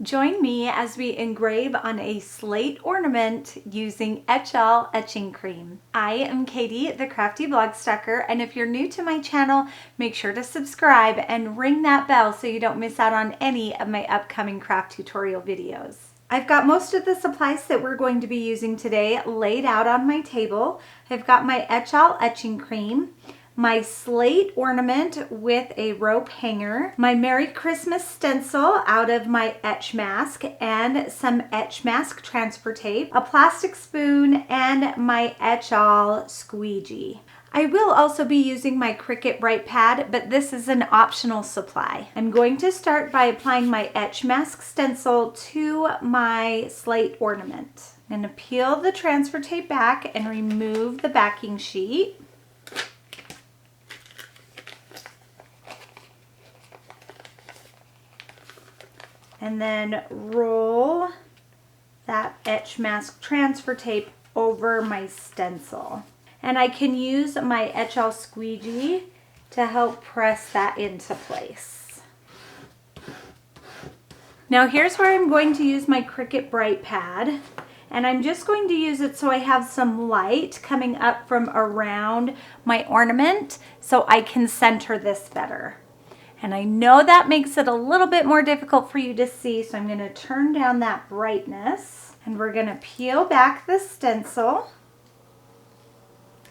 Join me as we engrave on a slate ornament using Etchall etching cream. I am Katie, the Crafty Blog Stalker, and if you're new to my channel, make sure to subscribe and ring that bell so you don't miss out on any of my upcoming craft tutorial videos. I've got most of the supplies that we're going to be using today laid out on my table. I've got my Etchall etching cream, my slate ornament with a rope hanger, my Merry Christmas stencil out of my etch mask, and some etch mask transfer tape, a plastic spoon, and my Etchall squeegee. I will also be using my Cricut Bright Pad, but this is an optional supply. I'm going to start by applying my etch mask stencil to my slate ornament. I'm going to peel the transfer tape back and remove the backing sheet. And then roll that etch mask transfer tape over my stencil. And I can use my Etchall squeegee to help press that into place. Now here's where I'm going to use my Cricut Bright Pad. And I'm just going to use it so I have some light coming up from around my ornament so I can center this better. And I know that makes it a little bit more difficult for you to see, so I'm going to turn down that brightness. And we're going to peel back the stencil.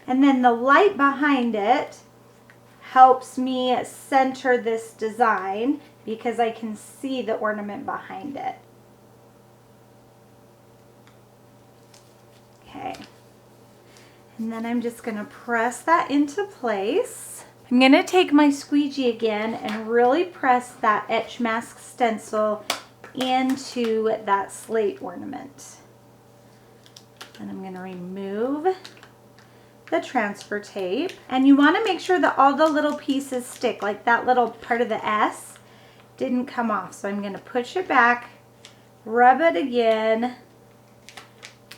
And then the light behind it helps me center this design because I can see the ornament behind it. Okay. And then I'm just going to press that into place. I'm going to take my squeegee again and really press that etch mask stencil into that slate ornament. And I'm going to remove the transfer tape. And you want to make sure that all the little pieces stick, like that little part of the S didn't come off. So I'm going to push it back, rub it again,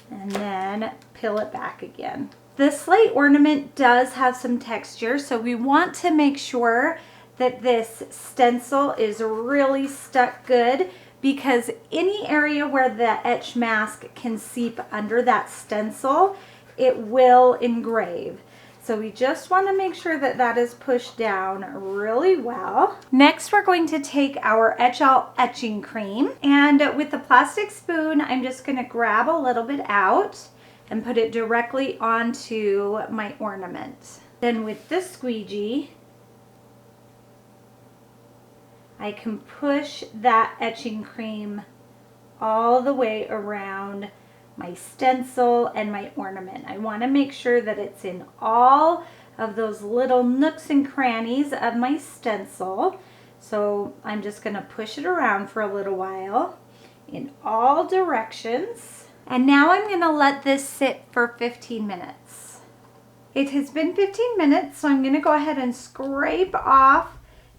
and then peel it back again. The slate ornament does have some texture, so we want to make sure that this stencil is really stuck good, because any area where the etch mask can seep under that stencil, it will engrave. So we just want to make sure that that is pushed down really well. Next, we're going to take our Etchall etching cream, and with the plastic spoon, I'm just going to grab a little bit out and put it directly onto my ornament. Then with the squeegee, I can push that etching cream all the way around my stencil and my ornament. I want to make sure that it's in all of those little nooks and crannies of my stencil. So I'm just going to push it around for a little while in all directions. And now I'm going to let this sit for 15 minutes. It has been 15 minutes, so I'm going to go ahead and scrape off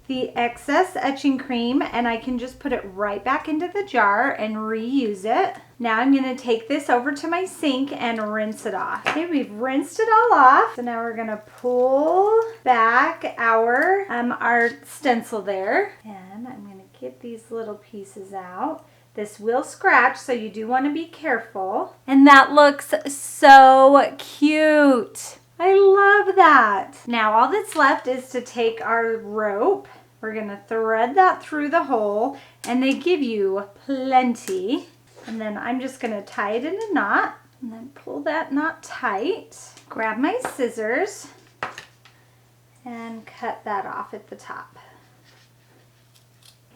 the excess etching cream, and I can just put it right back into the jar and reuse it. Now I'm going to take this over to my sink and rinse it off. Okay, we've rinsed it all off. So now we're going to pull back our stencil there, and I'm going to get these little pieces out. This will scratch, so you do want to be careful. And that looks so cute. I love that. Now all that's left is to take our rope. We're going to thread that through the hole, and they give you plenty. And then I'm just going to tie it in a knot, and then pull that knot tight. Grab my scissors and cut that off at the top.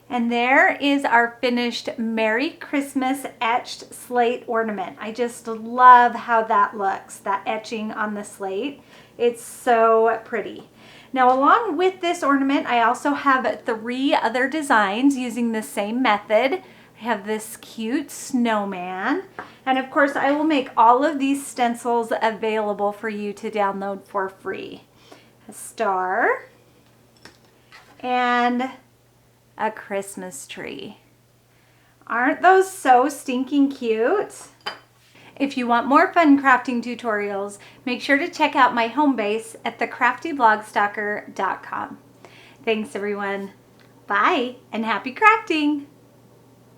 And there is our finished Merry Christmas etched slate ornament. I just love how that looks, that etching on the slate. It's so pretty. Now, along with this ornament, I also have 3 other designs using the same method. I have this cute snowman. And of course, I will make all of these stencils available for you to download for free. A star and a Christmas tree. Aren't those so stinking cute? If you want more fun crafting tutorials, make sure to check out my home base at thecraftyblogstalker.com. Thanks everyone. Bye and happy crafting!